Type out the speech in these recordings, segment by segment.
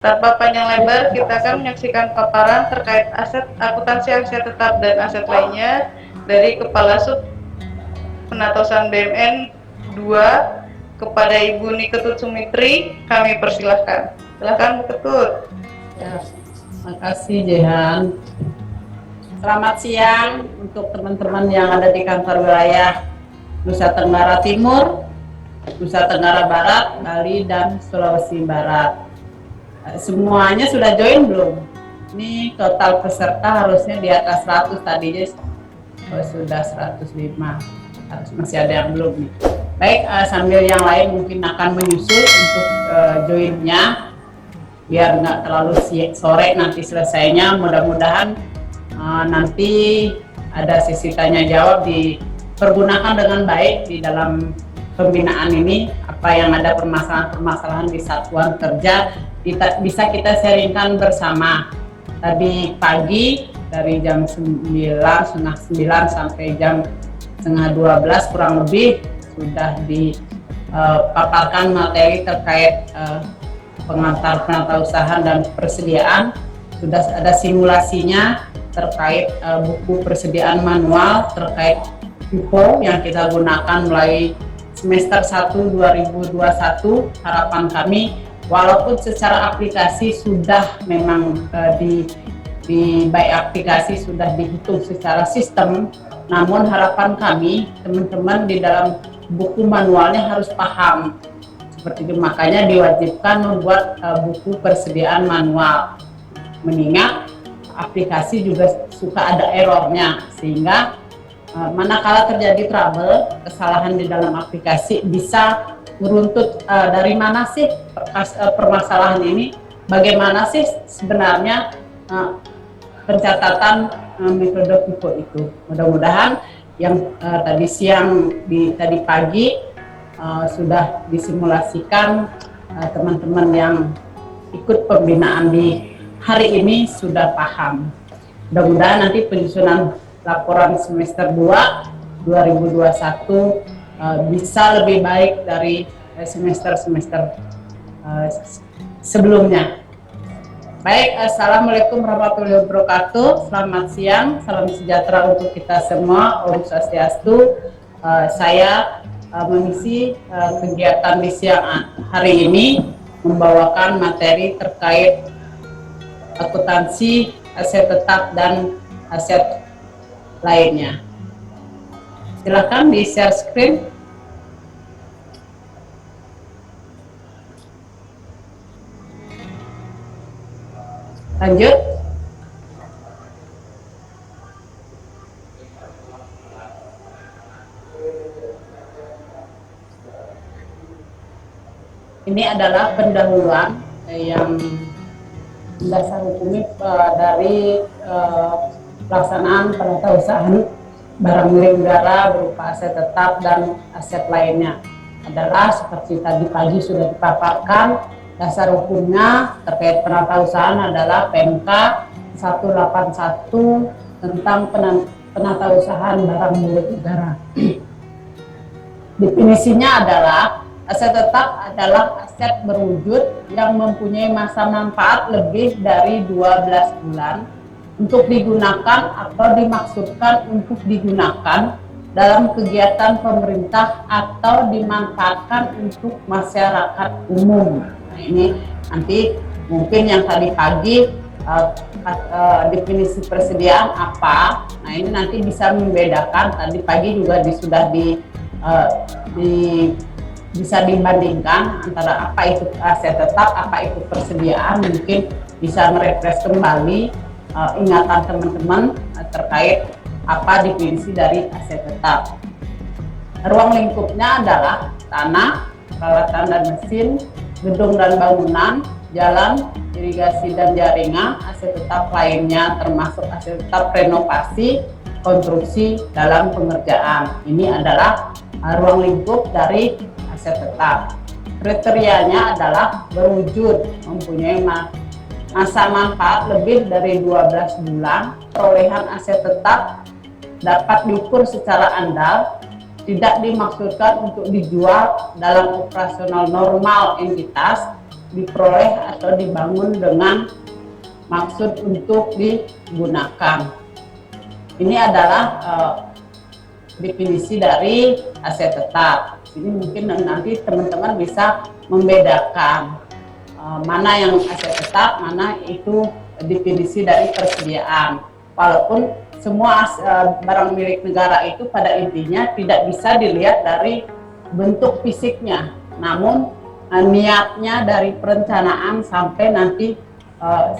Tanpa panjang lebar, kita akan menyaksikan paparan terkait aset akuntansi aset tetap dan aset lainnya dari Kepala Sub Penatasan BUMN 2 kepada Ibu Niketut Sumitri. Kami persilahkan. Silahkan Bu Ketut. Ya, makasih Jehan. Selamat siang untuk teman-teman yang ada di kantor wilayah Nusa Tenggara Timur, Nusa Tenggara Barat, Bali, dan Sulawesi Barat. Semuanya sudah join belum? Ini total peserta harusnya di atas 100 tadinya, sudah 105. Harus masih ada yang belum nih. Baik, sambil yang lain mungkin akan menyusul untuk joinnya, biar nggak terlalu sore nanti selesainya. Mudah-mudahan nanti ada sesi tanya jawab dipergunakan dengan baik di dalam pembinaan ini. Apa yang ada permasalahan-permasalahan di satuan kerja bisa kita sharingkan bersama. Tadi pagi dari jam 9, setengah 9 sampai jam setengah 12 kurang lebih sudah dipaparkan materi terkait pengantar penatausahaan dan persediaan. Sudah ada simulasinya terkait buku persediaan manual terkait UPO yang kita gunakan mulai semester 1 2021. Harapan kami, walaupun secara aplikasi sudah memang di by aplikasi sudah dihitung secara sistem, namun harapan kami teman-teman di dalam buku manualnya harus paham. Seperti itu, makanya diwajibkan membuat buku persediaan manual, mengingat aplikasi juga suka ada errornya, sehingga manakala terjadi trouble, kesalahan di dalam aplikasi, bisa meruntut dari mana sih permasalahan ini, bagaimana sih sebenarnya pencatatan metode FIFO itu. Mudah-mudahan yang tadi siang, tadi pagi sudah disimulasikan, teman-teman yang ikut pembinaan di hari ini sudah paham. Mudah-mudahan nanti penyusunan laporan semester 2 2021 bisa lebih baik dari semester-semester sebelumnya. Baik, Assalamualaikum warahmatullahi wabarakatuh. Selamat siang, salam sejahtera untuk kita semua. Om Swastiastu. Saya mengisi kegiatan di siang hari ini membawakan materi terkait akuntansi aset tetap dan aset lainnya. Silakan di share screen. Lanjut. Ini adalah pendahuluan yang dasar hukumnya dari pelaksanaan penatausahaan barang milik negara berupa aset tetap dan aset lainnya. Adalah seperti tadi pagi sudah dipaparkan, dasar hukumnya terkait penatausahaan adalah PMK 181 tentang penatausahaan barang milik negara. Definisinya adalah aset tetap adalah aset berwujud yang mempunyai masa manfaat lebih dari 12 bulan untuk digunakan atau dimaksudkan untuk digunakan dalam kegiatan pemerintah atau dimanfaatkan untuk masyarakat umum. Nah, ini nanti mungkin yang tadi pagi definisi persediaan apa. Nah, ini nanti bisa membedakan. Tadi pagi juga bisa dibandingkan antara apa itu aset tetap, apa itu persediaan. Mungkin bisa merefresh kembali ingatan teman-teman terkait apa definisi dari aset tetap. Ruang lingkupnya adalah tanah, peralatan dan mesin, gedung dan bangunan, jalan, irigasi dan jaringan. Aset tetap lainnya termasuk aset tetap renovasi, konstruksi dalam pengerjaan. Ini adalah ruang lingkup dari aset tetap. Kriterianya adalah berwujud, mempunyai masa manfaat lebih dari 12 bulan. Perolehan aset tetap dapat diukur secara andal, tidak dimaksudkan untuk dijual dalam operasional normal entitas, diperoleh atau dibangun dengan maksud untuk digunakan. Ini adalah definisi dari aset tetap. Ini mungkin nanti teman-teman bisa membedakan mana yang aset tetap, mana itu definisi dari persediaan. Walaupun semua barang milik negara itu pada intinya tidak bisa dilihat dari bentuk fisiknya, namun niatnya dari perencanaan sampai nanti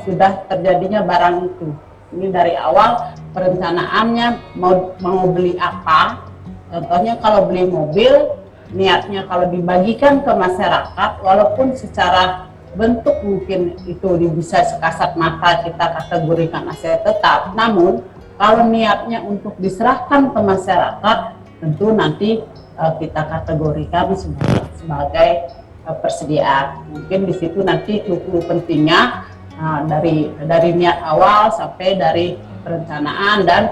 sudah terjadinya barang itu. Ini dari awal perencanaannya mau beli apa. Contohnya kalau beli mobil, niatnya kalau dibagikan ke masyarakat, walaupun secara bentuk mungkin itu bisa sekasat mata kita kategorikan aset tetap, namun kalau niatnya untuk diserahkan ke masyarakat, tentu nanti kita kategorikan sebagai persediaan. Mungkin di situ nanti clue pentingnya dari niat awal sampai dari perencanaan dan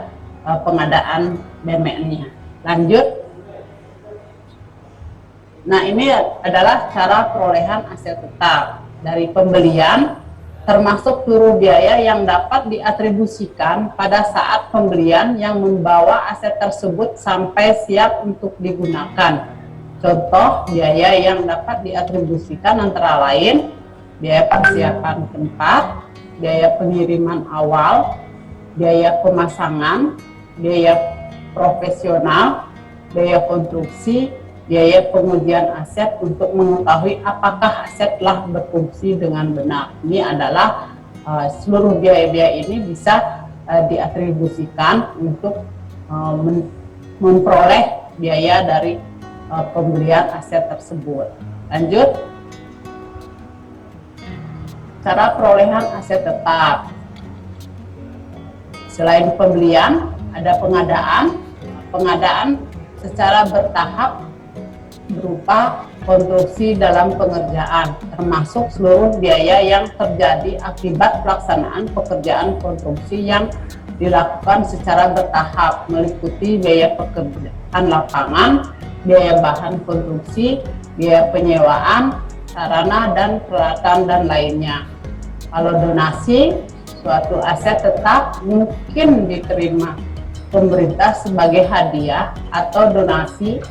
pengadaan BMN-nya. Lanjut. Nah, ini adalah cara perolehan aset tetap dari pembelian, termasuk seluruh biaya yang dapat diatribusikan pada saat pembelian yang membawa aset tersebut sampai siap untuk digunakan. Contoh biaya yang dapat diatribusikan antara lain biaya persiapan tempat, biaya pengiriman awal, biaya pemasangan, biaya profesional, biaya konstruksi, biaya pengujian aset untuk mengetahui apakah aset telah berfungsi dengan benar. Ini adalah seluruh biaya-biaya ini bisa diatribusikan untuk memperoleh biaya dari pembelian aset tersebut. Lanjut. Cara perolehan aset tetap. Selain pembelian, ada pengadaan. Pengadaan secara bertahap berupa konstruksi dalam pengerjaan, termasuk seluruh biaya yang terjadi akibat pelaksanaan pekerjaan konstruksi yang dilakukan secara bertahap, meliputi biaya pekerjaan lapangan, biaya bahan konstruksi, biaya penyewaan, sarana dan peralatan dan lainnya. Kalau donasi, suatu aset tetap mungkin diterima pemerintah sebagai hadiah atau donasi.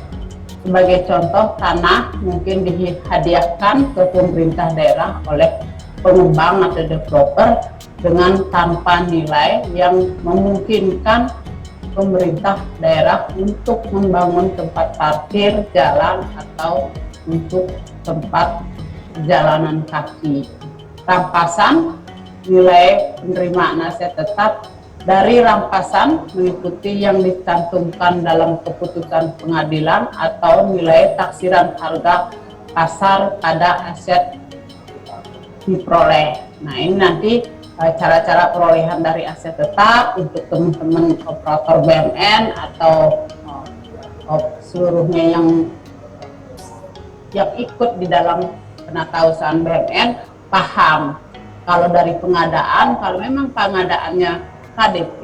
Sebagai contoh, tanah mungkin dihadiahkan ke pemerintah daerah oleh pengembang atau developer dengan tanpa nilai yang memungkinkan pemerintah daerah untuk membangun tempat parkir, jalan, atau untuk tempat jalanan kaki. Rampasan, nilai penerimaan aset tetap dari rampasan meliputi yang dicantumkan dalam keputusan pengadilan atau nilai taksiran harga pasar pada aset diperoleh. Nah, ini nanti cara-cara perolehan dari aset tetap untuk teman-teman operator BMN atau seluruhnya yang ikut di dalam penatausahaan BMN paham. Kalau dari pengadaan, kalau memang pengadaannya KDP,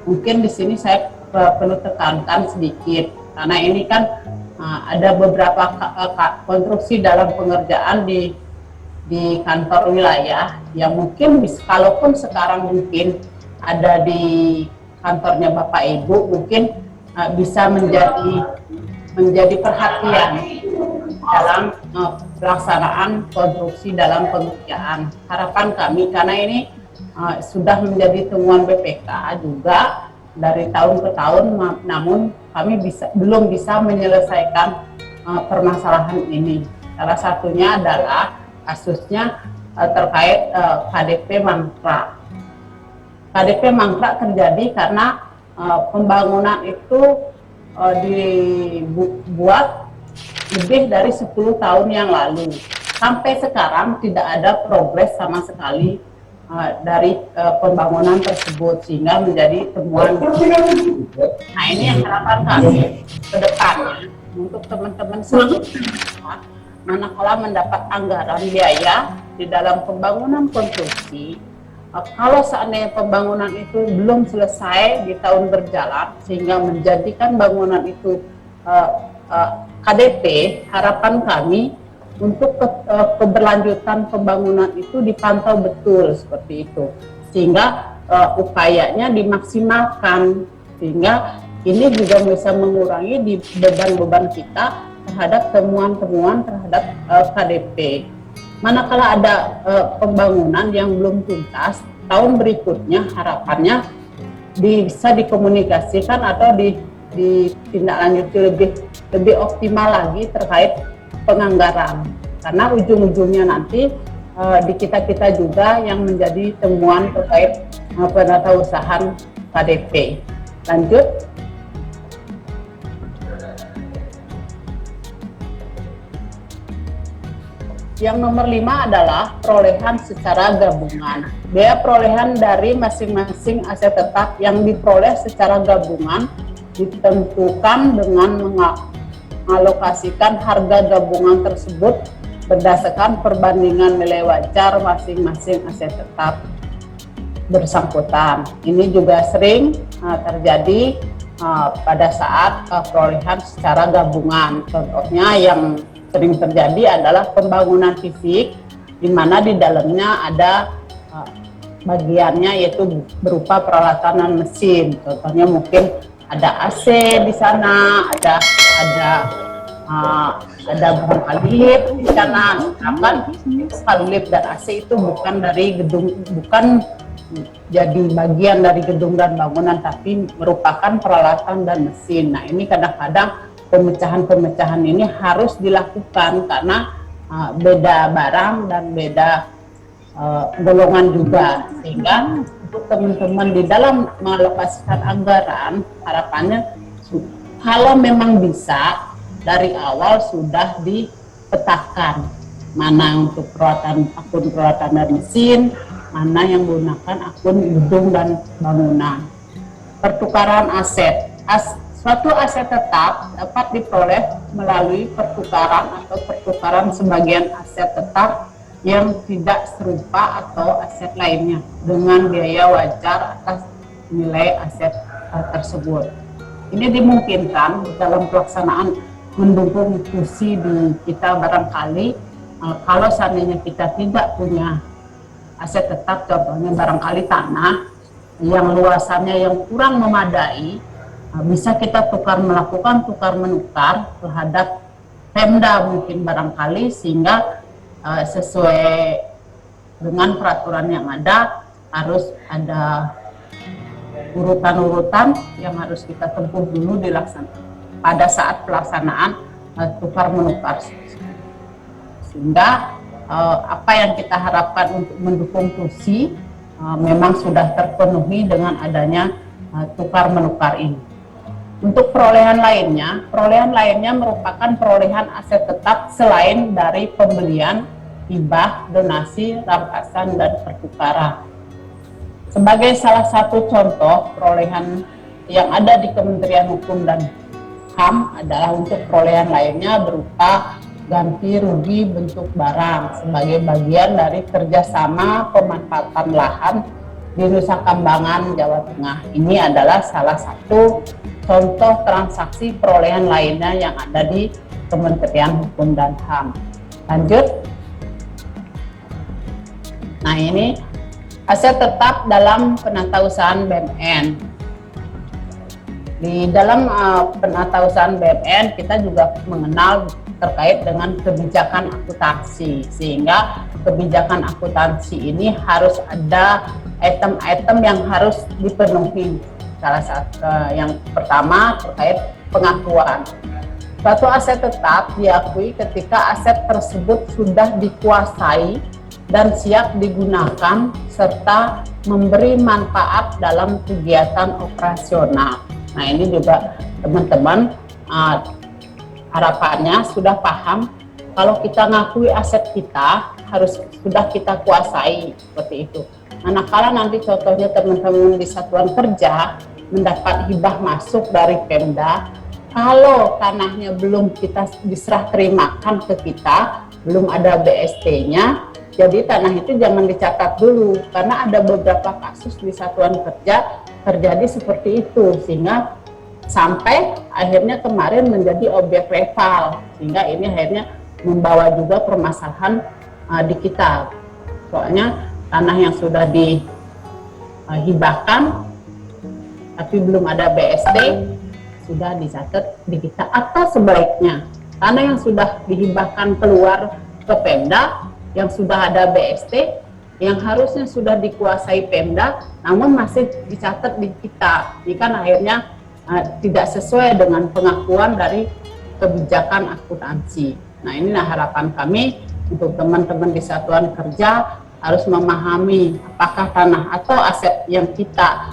mungkin di sini saya perlu tekankan sedikit karena ini kan ada beberapa konstruksi dalam pengerjaan di kantor wilayah yang mungkin kalaupun sekarang mungkin ada di kantornya Bapak Ibu mungkin bisa menjadi perhatian dalam pelaksanaan konstruksi dalam pengerjaan. Harapan kami karena ini sudah menjadi temuan BPK juga dari tahun ke tahun, namun kami belum bisa menyelesaikan permasalahan ini. Salah satunya adalah kasusnya terkait KDP Mangkrak. KDP Mangkrak terjadi karena pembangunan itu dibuat lebih dari 10 tahun yang lalu. Sampai sekarang tidak ada progres sama sekali dari pembangunan tersebut sehingga menjadi temuan. Nah, ini yang harapan kami ke depan untuk teman-teman semua, manakala mendapat anggaran biaya di dalam pembangunan konstruksi, kalau seandainya pembangunan itu belum selesai di tahun berjalan sehingga menjadikan bangunan itu KDP, harapan kami untuk keberlanjutan pembangunan itu dipantau betul seperti itu, sehingga upayanya dimaksimalkan, sehingga ini juga bisa mengurangi di beban-beban kita terhadap temuan-temuan terhadap KDP. Manakala ada pembangunan yang belum tuntas, tahun berikutnya harapannya bisa dikomunikasikan atau ditindaklanjuti lebih optimal lagi terkait penganggaran, karena ujung-ujungnya nanti di kita juga yang menjadi temuan terkait penatausahaan KDP. Lanjut. Yang nomor 5 adalah perolehan secara gabungan. Biaya perolehan dari masing-masing aset tetap yang diperoleh secara gabungan ditentukan dengan mengalokasikan harga gabungan tersebut berdasarkan perbandingan nilai wajar masing-masing aset tetap bersangkutan. Ini juga sering terjadi pada saat perolehan secara gabungan. Contohnya yang sering terjadi adalah pembangunan fisik, di mana di dalamnya ada bagiannya yaitu berupa peralatan dan mesin. Contohnya mungkin ada AC di sana, ada barangkali lift di sana. Akan kalau lift dan AC itu bukan dari gedung, bukan jadi bagian dari gedung dan bangunan, tapi merupakan peralatan dan mesin. Nah, ini kadang-kadang pemecahan-pemecahan ini harus dilakukan karena beda barang dan beda golongan juga, sehingga untuk teman-teman di dalam mengalokasikan anggaran, harapannya kalau memang bisa dari awal sudah dipetakan mana untuk akun peralatan dan mesin, mana yang menggunakan akun gedung dan bangunan. Pertukaran aset. Suatu aset tetap dapat diperoleh melalui pertukaran atau pertukaran sebagian aset tetap yang tidak serupa atau aset lainnya dengan biaya wajar atas nilai aset tersebut. Ini dimungkinkan dalam pelaksanaan mendukung fungsi di kita barangkali kalau seandainya kita tidak punya aset tetap, contohnya barangkali tanah yang luasannya yang kurang memadai, bisa kita melakukan tukar menukar terhadap Pemda mungkin barangkali, sehingga sesuai dengan peraturan yang ada harus ada urutan-urutan yang harus kita tempuh dulu pada saat pelaksanaan tukar menukar, sehingga apa yang kita harapkan untuk mendukung fungsi memang sudah terpenuhi dengan adanya tukar menukar ini. Untuk perolehan lainnya merupakan perolehan aset tetap selain dari pembelian, hibah, donasi, rampasan, dan pertukaran. Sebagai salah satu contoh perolehan yang ada di Kementerian Hukum dan HAM adalah untuk perolehan lainnya berupa ganti rugi bentuk barang sebagai bagian dari kerjasama pemanfaatan lahan di Nusa Kambangan, Jawa Tengah. Ini adalah salah satu contoh transaksi perolehan lainnya yang ada di Kementerian Hukum dan HAM. Lanjut. Nah, ini aset tetap dalam penatausahaan BUMN. Di dalam penatausahaan BUMN kita juga mengenal terkait dengan kebijakan akuntansi, sehingga kebijakan akuntansi ini harus ada item-item yang harus dipenuhi. Salah satu yang pertama terkait pengakuan. Suatu aset tetap diakui ketika aset tersebut sudah dikuasai dan siap digunakan serta memberi manfaat dalam kegiatan operasional. Nah, ini juga teman-teman harapannya sudah paham kalau kita ngakui aset kita harus sudah kita kuasai seperti itu. Manakala nanti contohnya teman-teman di satuan kerja mendapat hibah masuk dari Pemda, kalau tanahnya belum kita diserah terimakan ke kita, belum ada BST-nya, jadi tanah itu jangan dicatat dulu, karena ada beberapa kasus di satuan kerja terjadi seperti itu, sehingga sampai akhirnya kemarin menjadi objek reval, sehingga ini akhirnya membawa juga permasalahan di kita. Soalnya tanah yang sudah dihibahkan tapi belum ada BST sudah dicatat di kita, atau sebaliknya tanah yang sudah dihibahkan keluar ke Pemda yang sudah ada BST yang harusnya sudah dikuasai Pemda namun masih dicatat di kita. Ini kan akhirnya tidak sesuai dengan pengakuan dari kebijakan akuntansi. Nah, inilah harapan kami untuk teman-teman di satuan kerja harus memahami apakah tanah atau aset yang kita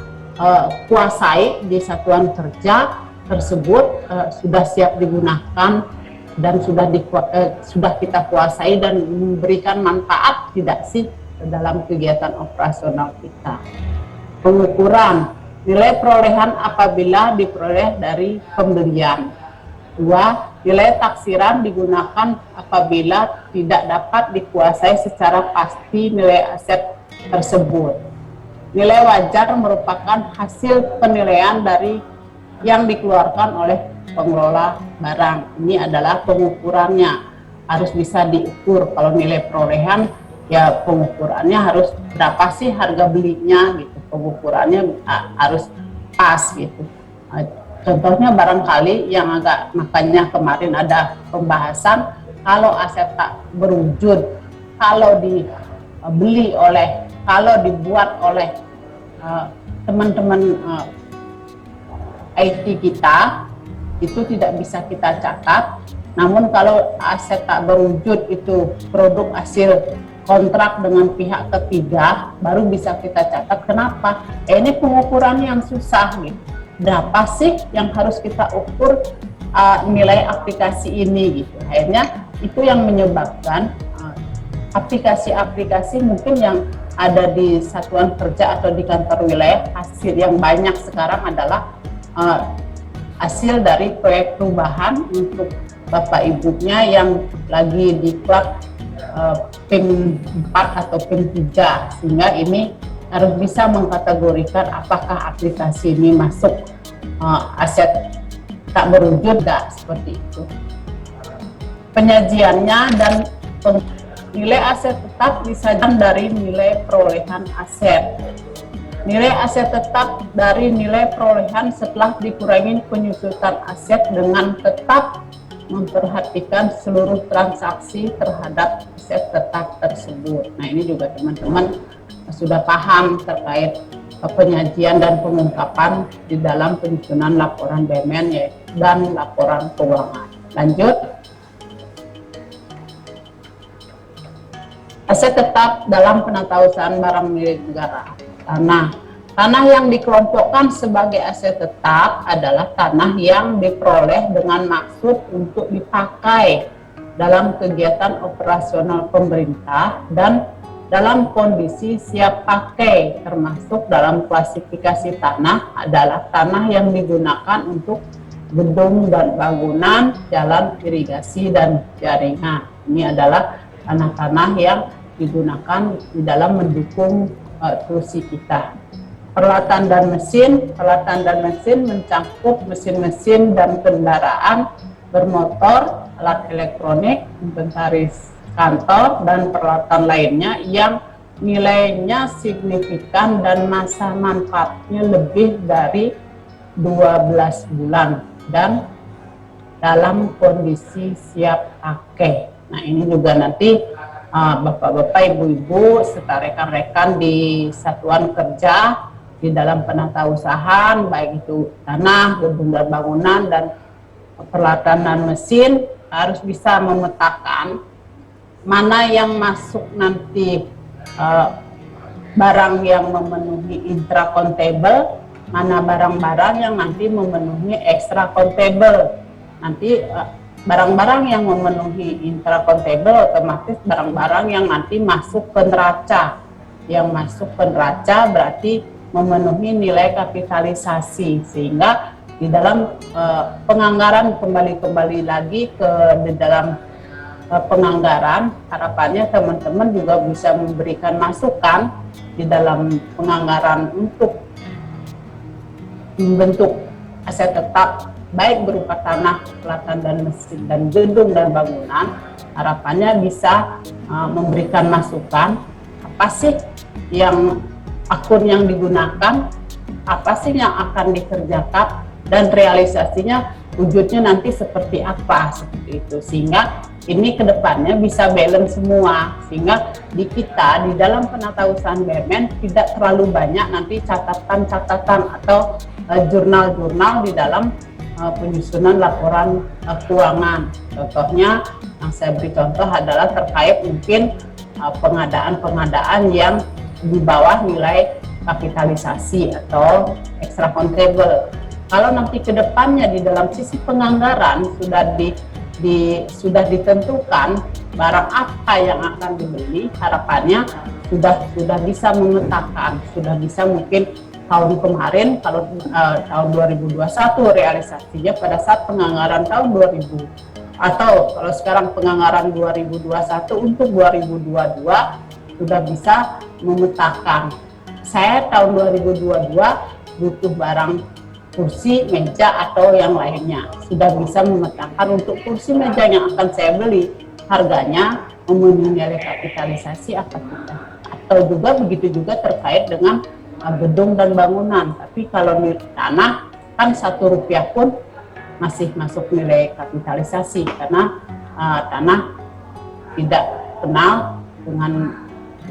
kuasai di satuan kerja tersebut sudah siap digunakan dan sudah kita kuasai dan memberikan manfaat tidak sih dalam kegiatan operasional kita. Pengukuran nilai perolehan apabila diperoleh dari pembelian. 2. Nilai taksiran digunakan apabila tidak dapat dikuasai secara pasti nilai aset tersebut. Nilai wajar merupakan hasil penilaian dari yang dikeluarkan oleh pengelola barang. Ini adalah pengukurannya, harus bisa diukur. Kalau nilai perolehan, ya pengukurannya harus berapa sih harga belinya gitu, pengukurannya harus pas gitu. Contohnya barangkali yang makanya kemarin ada pembahasan kalau aset tak berwujud, kalau dibuat oleh teman-teman IT kita itu tidak bisa kita catat. Namun kalau aset tak berwujud itu produk hasil kontrak dengan pihak ketiga baru bisa kita catat. Kenapa? Ini pengukuran yang susah gitu. Berapa sih yang harus kita ukur nilai aplikasi ini gitu. Akhirnya itu yang menyebabkan aplikasi-aplikasi mungkin yang ada di satuan kerja atau di kantor wilayah, hasil yang banyak sekarang adalah hasil dari proyek perubahan untuk bapak ibunya yang lagi di klub PIM 4 atau PIM 3, sehingga ini harus bisa mengkategorikan apakah aplikasi ini masuk aset tak berwujud nggak, seperti itu. Penyajiannya dan nilai aset tetap disajikan dari nilai perolehan aset. Nilai aset tetap dari nilai perolehan setelah dikurangi penyusutan aset dengan tetap memperhatikan seluruh transaksi terhadap aset tetap tersebut. Nah, ini juga teman-teman sudah paham terkait penyajian dan pengungkapan di dalam penyusunan laporan BUMN dan laporan keuangan. Lanjut. Aset tetap dalam penatausahaan barang milik negara. Tanah yang dikelompokkan sebagai aset tetap adalah tanah yang diperoleh dengan maksud untuk dipakai dalam kegiatan operasional pemerintah dan dalam kondisi siap pakai, termasuk dalam klasifikasi tanah adalah tanah yang digunakan untuk gedung dan bangunan, jalan irigasi dan jaringan. Ini adalah tanah-tanah yang digunakan di dalam mendukung fungsi kita. Peralatan dan mesin mencakup mesin-mesin dan kendaraan bermotor, alat elektronik, inventaris kantor, dan peralatan lainnya yang nilainya signifikan dan masa manfaatnya lebih dari 12 bulan dan dalam kondisi siap pakai. Nah, ini juga nanti bapak-bapak, ibu-ibu, serta rekan-rekan di satuan kerja di dalam penatausahaan, baik itu tanah, gedung dan bangunan, dan peralatan dan mesin, harus bisa memetakan mana yang masuk nanti barang yang memenuhi intra-kontable, mana barang-barang yang nanti memenuhi ekstra-kontable. Nanti barang-barang yang memenuhi intra-kontable otomatis barang-barang yang nanti masuk ke neraca. Yang masuk ke neraca berarti memenuhi nilai kapitalisasi, sehingga di dalam penganggaran kembali lagi ke di dalam penganggaran, harapannya teman-teman juga bisa memberikan masukan di dalam penganggaran untuk membentuk aset tetap baik berupa tanah, peralatan dan mesin, dan gedung dan bangunan. harapannya bisa memberikan masukan apa sih yang akun yang digunakan, apa sih yang akan dikerjakan, dan realisasinya wujudnya nanti seperti apa, seperti itu, sehingga ini kedepannya bisa balance semua, sehingga di kita di dalam penatausahaan BUMN tidak terlalu banyak nanti catatan-catatan atau jurnal-jurnal di dalam penyusunan laporan keuangan. Contohnya yang saya beri contoh adalah terkait mungkin pengadaan-pengadaan yang di bawah nilai kapitalisasi atau extra controllable. Kalau nanti ke depannya di dalam sisi penganggaran sudah ditentukan barang apa yang akan dibeli, harapannya sudah bisa memetakan, sudah bisa mungkin tahun kemarin kalau tahun 2021 realisasinya pada saat penganggaran tahun 2000, atau kalau sekarang penganggaran 2021 untuk 2022 sudah bisa memetakan. Saya tahun 2022 butuh barang kursi, meja, atau yang lainnya. Sudah bisa memetakan untuk kursi meja yang akan saya beli, harganya memenuhi nilai kapitalisasi atau tidak. Atau juga begitu juga terkait dengan gedung dan bangunan. Tapi kalau di tanah kan Rp1 pun masih masuk nilai kapitalisasi karena tanah tidak kenal dengan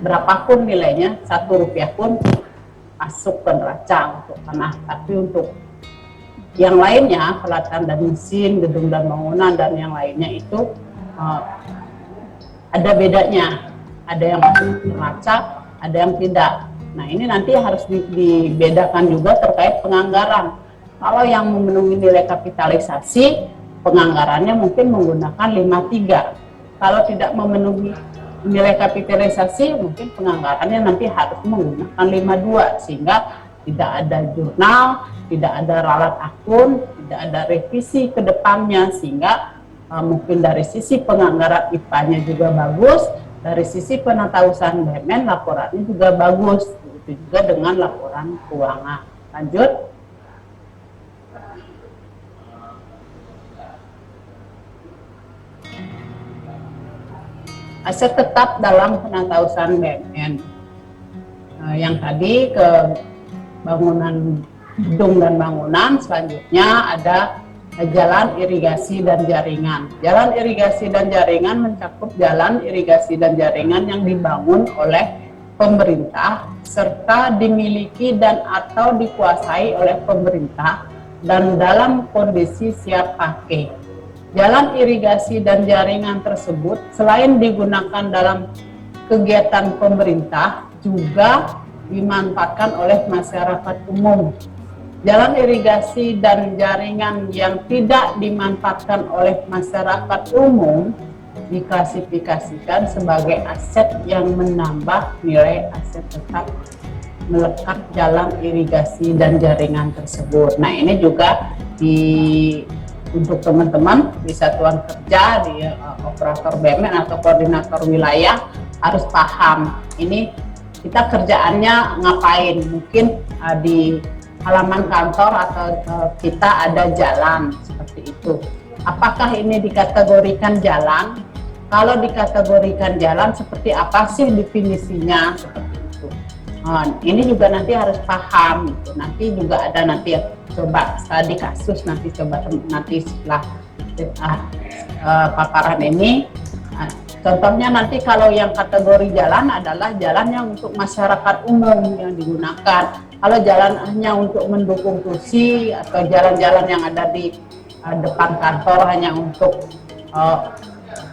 berapapun nilainya, Rp1 pun masuk ke neraca untuk tanah. Tapi untuk yang lainnya, peralatan dan mesin, gedung dan bangunan, dan yang lainnya itu ada bedanya. Ada yang masuk neraca, ada yang tidak. Nah, ini nanti harus dibedakan juga terkait penganggaran. Kalau yang memenuhi nilai kapitalisasi, penganggarannya mungkin menggunakan 53. Kalau tidak memenuhi nilai kapitalisasi, mungkin penganggarannya nanti harus menggunakan 52, sehingga tidak ada jurnal, tidak ada ralat akun, tidak ada revisi ke depannya, sehingga mungkin dari sisi penganggaran IPA-nya juga bagus, dari sisi penatausahaan BUMN laporannya juga bagus, begitu juga dengan laporan keuangan. Lanjut. Aset tetap dalam penatausahaan BUMN. Yang tadi ke bangunan gedung dan bangunan, selanjutnya ada jalan irigasi dan jaringan. Jalan irigasi dan jaringan mencakup jalan irigasi dan jaringan yang dibangun oleh pemerintah serta dimiliki dan atau dikuasai oleh pemerintah dan dalam kondisi siap pakai. Jalan irigasi dan jaringan tersebut selain digunakan dalam kegiatan pemerintah juga dimanfaatkan oleh masyarakat umum. Jalan irigasi dan jaringan yang tidak dimanfaatkan oleh masyarakat umum diklasifikasikan sebagai aset yang menambah nilai aset tetap melekat jalan irigasi dan jaringan tersebut. Nah, ini juga untuk teman-teman di satuan kerja, di operator BUMN atau koordinator wilayah harus paham ini kita kerjaannya ngapain. Mungkin di halaman kantor atau kita ada jalan seperti itu. Apakah ini dikategorikan jalan? Kalau dikategorikan jalan, seperti apa sih definisinya? Seperti itu. Ini juga nanti harus paham. Gitu. Nanti juga ada nanti coba studi kasus nanti setelah paparan ini. Contohnya nanti kalau yang kategori jalan adalah jalan yang untuk masyarakat umum yang digunakan. Kalau jalan hanya untuk mendukung kursi atau jalan-jalan yang ada di depan kantor hanya untuk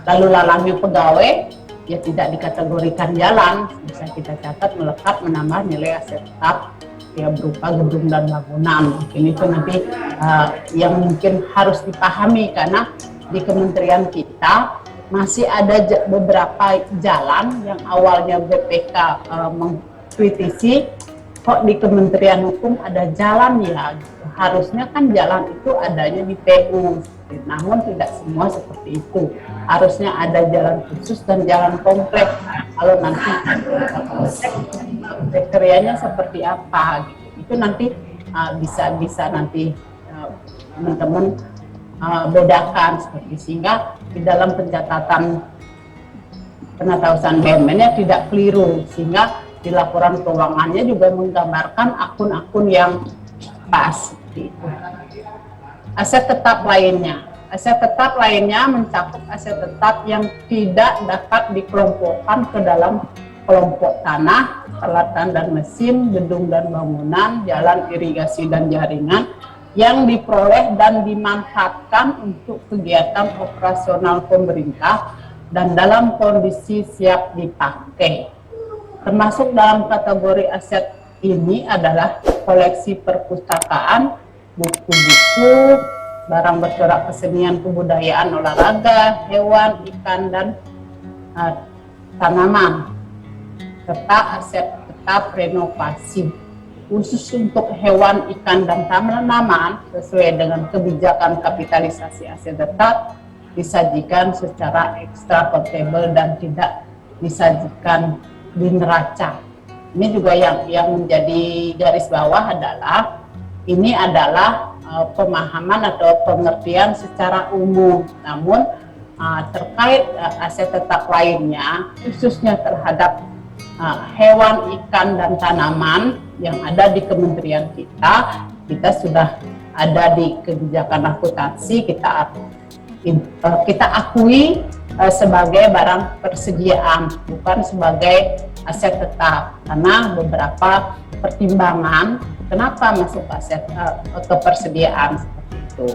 lalu lalangnya pegawai, ya tidak dikategorikan jalan. Bisa kita catat melekat menambah nilai aset tetap ya berupa gedung dan bangunan. Ini itu nanti yang mungkin harus dipahami karena di kementerian kita masih ada beberapa jalan yang awalnya BPK mengkritisi, kok di Kementerian Hukum ada jalan ya, gitu. Harusnya kan jalan itu adanya di PU, namun tidak semua seperti itu. Harusnya ada jalan khusus dan jalan kompleks. Kalau nanti kriterianya seperti apa, gitu. Itu nanti bisa nanti teman-teman bedakan seperti, sehingga di dalam pencatatan penatausan BUMN-nya tidak keliru, sehingga di laporan keuangannya juga menggambarkan akun-akun yang pas. Seperti itu. Aset tetap lainnya. Aset tetap lainnya mencakup aset tetap yang tidak dapat dikelompokkan ke dalam kelompok tanah, peralatan dan mesin, gedung dan bangunan, jalan irigasi dan jaringan yang diperoleh dan dimanfaatkan untuk kegiatan operasional pemerintah dan dalam kondisi siap dipakai. Termasuk dalam kategori aset ini adalah koleksi perpustakaan, buku-buku, barang bergerak kesenian, kebudayaan, olahraga, hewan, ikan, dan tanaman, serta aset tetap renovasi. Khusus untuk hewan, ikan, dan tanaman, sesuai dengan kebijakan kapitalisasi aset tetap, disajikan secara ekstra portable dan tidak disajikan di neraca. Ini juga yang menjadi garis bawah adalah ini adalah pemahaman atau pengertian secara umum, namun terkait aset tetap lainnya, khususnya terhadap hewan, ikan, dan tanaman yang ada di kementerian kita sudah ada di kebijakan akuntansi, kita akui sebagai barang persediaan, bukan sebagai aset tetap, karena beberapa pertimbangan kenapa masuk aset kepersediaan seperti itu.